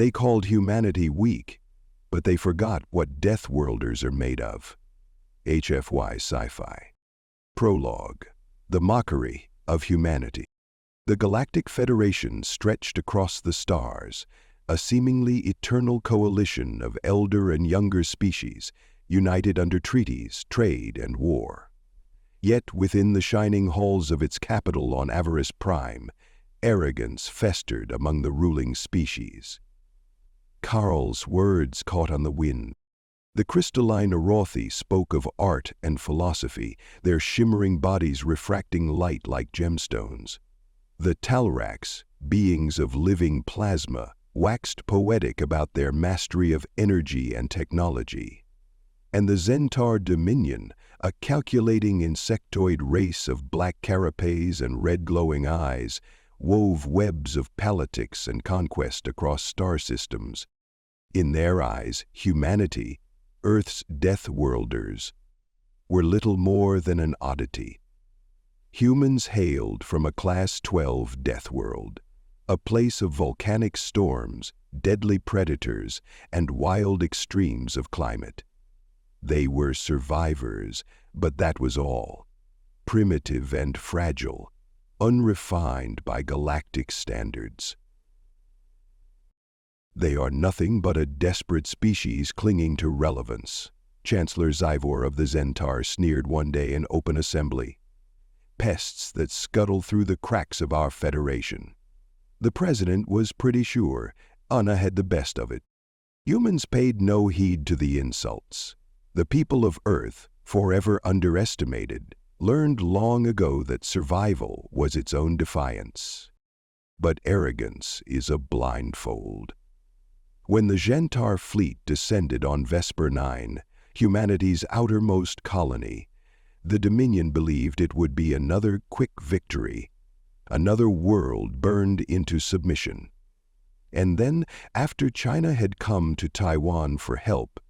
They called humanity weak, but they forgot what Deathworlders are made of. HFY Sci-Fi. Prologue. The mockery of humanity. The Galactic Federation stretched across the stars, a seemingly eternal coalition of elder and younger species, united under treaties, trade, and war. Yet within the shining halls of its capital on Avarice Prime, arrogance festered among the ruling species. Karl's words caught on the wind. The crystalline Arothi spoke of art and philosophy, their shimmering bodies refracting light like gemstones. The Talracs, beings of living plasma, waxed poetic about their mastery of energy and technology. And the Zhen'tar Dominion, a calculating insectoid race of black carapaces and red glowing eyes, wove webs of politics and conquest across star systems. In their eyes, humanity, Earth's Deathworlders, were little more than an oddity. Humans hailed from a Class 12 Deathworld, a place of volcanic storms, deadly predators, and wild extremes of climate. They were survivors, but that was all. Primitive and fragile, unrefined by galactic standards. They are nothing but a desperate species clinging to relevance, Chancellor Zyvor of the Zhen'tar sneered one day in open assembly. Pests that scuttle through the cracks of our Federation. The president was pretty sure Anna had the best of it. Humans paid no heed to the insults. The people of Earth, forever underestimated, learned long ago that survival was its own defiance. But arrogance is a blindfold. When the Zhen'tar fleet descended on Vesper 9, humanity's outermost colony, the Dominion believed it would be another quick victory, another world burned into submission. And then, after China had come to Taiwan for help,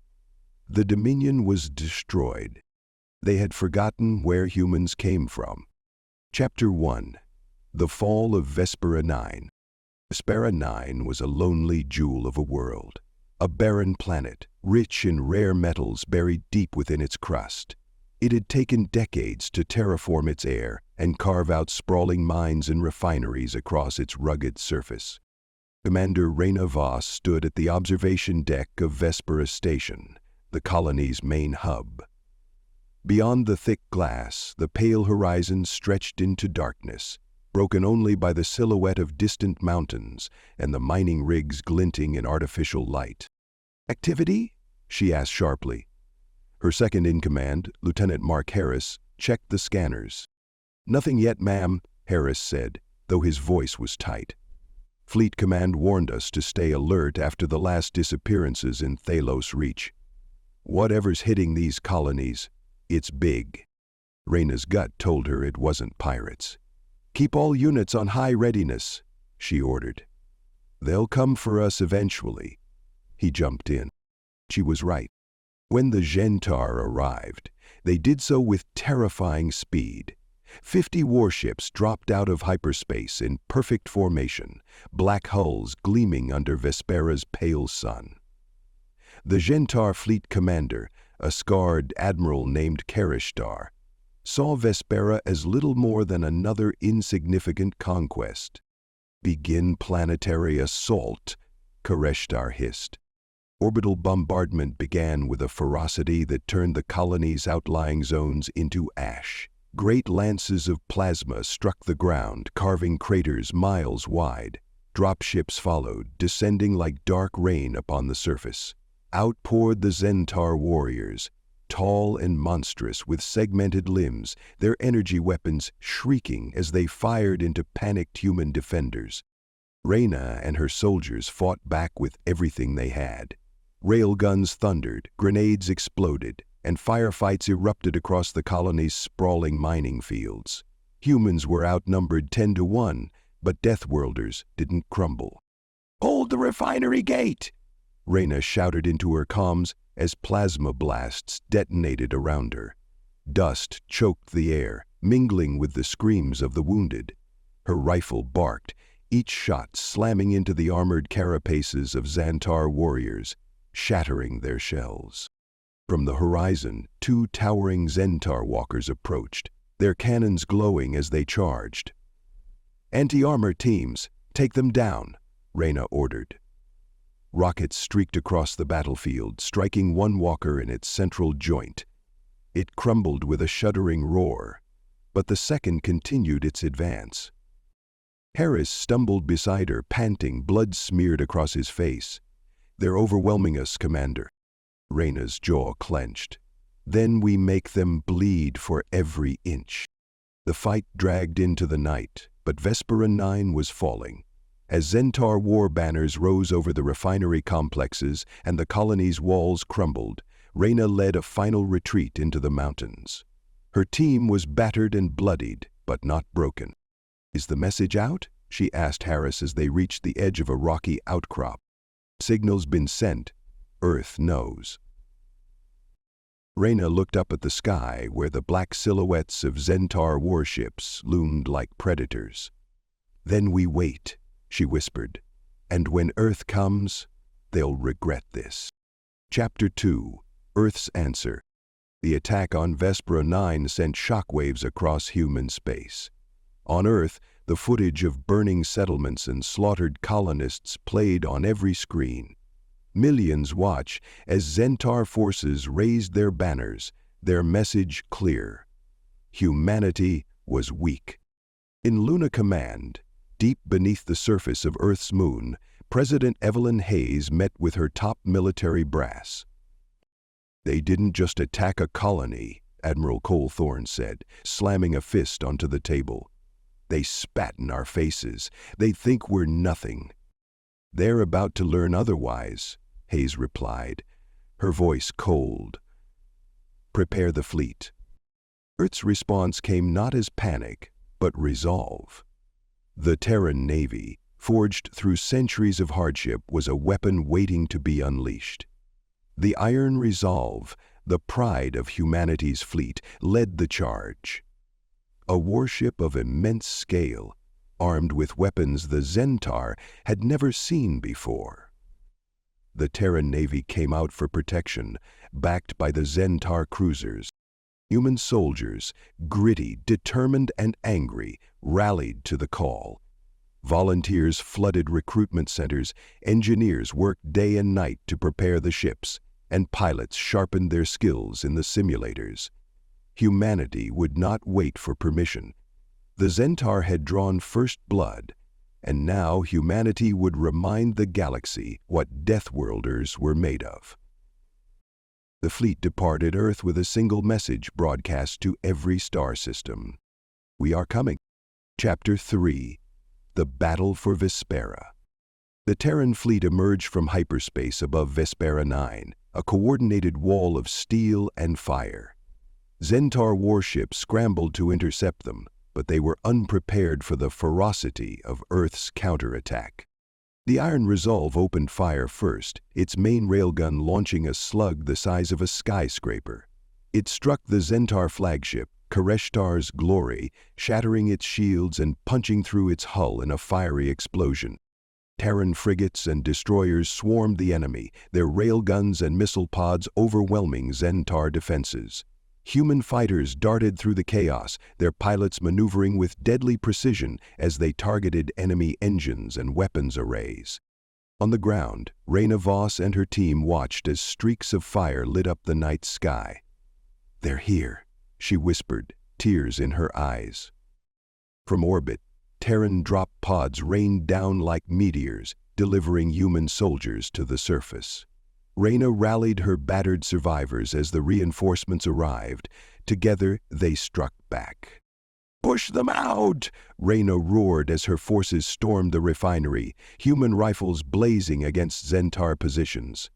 the Dominion was destroyed. They had forgotten where humans came from. Chapter 1. The Fall of Vespera 9. Vespera 9 was a lonely jewel of a world, a barren planet, rich in rare metals buried deep within its crust. It had taken decades to terraform its air and carve out sprawling mines and refineries across its rugged surface. Commander Raina Voss stood at the observation deck of Vespera Station, the colony's main hub. Beyond the thick glass, the pale horizon stretched into darkness, broken only by the silhouette of distant mountains and the mining rigs glinting in artificial light. "Activity?" she asked sharply. Her second-in-command, Lieutenant Mark Harris, checked the scanners. "Nothing yet, ma'am," Harris said, though his voice was tight. "Fleet Command warned us to stay alert after the last disappearances in Thalos Reach. Whatever's hitting these colonies, it's big." Raina's gut told her it wasn't pirates. "Keep all units on high readiness," she ordered. "They'll come for us eventually." He jumped in. She was right. When the Zhen'tar arrived, they did so with terrifying speed. 50 warships dropped out of hyperspace in perfect formation, black hulls gleaming under Vespera's pale sun. The Zhen'tar fleet commander, a scarred admiral named Karishtar, saw Vespera as little more than another insignificant conquest. "Begin planetary assault," Karishtar hissed. Orbital bombardment began with a ferocity that turned the colony's outlying zones into ash. Great lances of plasma struck the ground, carving craters miles wide. Dropships followed, descending like dark rain upon the surface. Out poured the Zhen'tar warriors, tall and monstrous with segmented limbs, their energy weapons shrieking as they fired into panicked human defenders. Raina and her soldiers fought back with everything they had. Railguns thundered, grenades exploded, and firefights erupted across the colony's sprawling mining fields. Humans were outnumbered 10-1, but Deathworlders didn't crumble. "Hold the refinery gate!" Raina shouted into her comms as plasma blasts detonated around her. Dust choked the air, mingling with the screams of the wounded. Her rifle barked, each shot slamming into the armored carapaces of Zhen'tar warriors, shattering their shells. From the horizon, two towering Zhen'tar walkers approached, their cannons glowing as they charged. "Anti-armor teams, take them down," Reyna ordered. Rockets streaked across the battlefield, striking one walker in its central joint. It crumbled with a shuddering roar, but the second continued its advance. Harris stumbled beside her, panting, blood smeared across his face. "They're overwhelming us, Commander." Reyna's jaw clenched. "Then we make them bleed for every inch." The fight dragged into the night, but Vespera 9 was falling. As Zhen'tar war banners rose over the refinery complexes and the colony's walls crumbled, Reyna led a final retreat into the mountains. Her team was battered and bloodied, but not broken. "Is the message out?" she asked Harris as they reached the edge of a rocky outcrop. "Signal's been sent. Earth knows." Reyna looked up at the sky where the black silhouettes of Zhen'tar warships loomed like predators. "Then we wait," she whispered, "and when Earth comes, they'll regret this." Chapter 2: Earth's Answer. The attack on Vespera 9 sent shockwaves across human space. On Earth, the footage of burning settlements and slaughtered colonists played on every screen. Millions watch as Zhen'tar forces raised their banners, their message clear. Humanity was weak. In Luna Command, deep beneath the surface of Earth's moon, President Evelyn Hayes met with her top military brass. "They didn't just attack a colony," Admiral Colethorne said, slamming a fist onto the table. "They spat in our faces. They think we're nothing." "They're about to learn otherwise," Hayes replied, her voice cold. "Prepare the fleet." Earth's response came not as panic, but resolve. The Terran Navy, forged through centuries of hardship, was a weapon waiting to be unleashed. The Iron Resolve, the pride of humanity's fleet, led the charge. A warship of immense scale, armed with weapons the Zhen'tar had never seen before. The Terran Navy came out for protection, backed by the Zhen'tar cruisers. Human soldiers, gritty, determined, and angry, rallied to the call. Volunteers flooded recruitment centers, engineers worked day and night to prepare the ships, and pilots sharpened their skills in the simulators. Humanity would not wait for permission. The Zhen'tar had drawn first blood, and now humanity would remind the galaxy what Deathworlders were made of. The fleet departed Earth with a single message broadcast to every star system. "We are coming." Chapter 3: The Battle for Vespera. The Terran fleet emerged from hyperspace above Vespera 9, a coordinated wall of steel and fire. Zhen'tar warships scrambled to intercept them, but they were unprepared for the ferocity of Earth's counterattack. The Iron Resolve opened fire first, its main railgun launching a slug the size of a skyscraper. It struck the Zhen'tar flagship, Kareshtar's Glory, shattering its shields and punching through its hull in a fiery explosion. Terran frigates and destroyers swarmed the enemy, their railguns and missile pods overwhelming Zhen'tar defenses. Human fighters darted through the chaos, their pilots maneuvering with deadly precision as they targeted enemy engines and weapons arrays. On the ground, Reyna Voss and her team watched as streaks of fire lit up the night sky. "They're here," she whispered, tears in her eyes. From orbit, Terran drop pods rained down like meteors, delivering human soldiers to the surface. Reyna rallied her battered survivors as the reinforcements arrived. Together, they struck back. "Push them out!" Reyna roared as her forces stormed the refinery, human rifles blazing against Zhen'tar positions.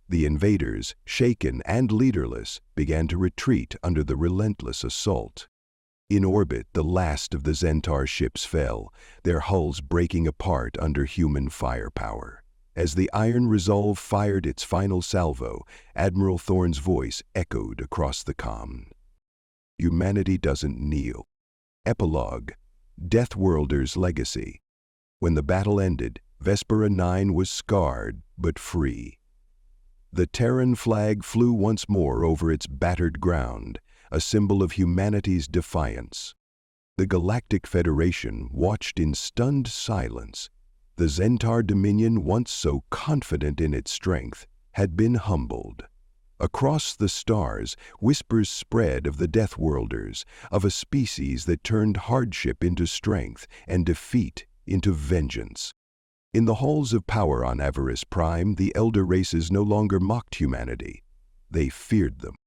The invaders, shaken and leaderless, began to retreat under the relentless assault. In orbit, the last of the Zhen'tar ships fell, their hulls breaking apart under human firepower. As the Iron Resolve fired its final salvo, Admiral Thorne's voice echoed across the comm. "Humanity doesn't kneel." Epilogue: Deathworlders' Legacy. When the battle ended, Vespera 9 was scarred but free. The Terran flag flew once more over its battered ground, a symbol of humanity's defiance. The Galactic Federation watched in stunned silence. The Zhen'tar Dominion, once so confident in its strength, had been humbled. Across the stars, whispers spread of the Deathworlders, of a species that turned hardship into strength and defeat into vengeance. In the halls of power on Avarice Prime, the elder races no longer mocked humanity. They feared them.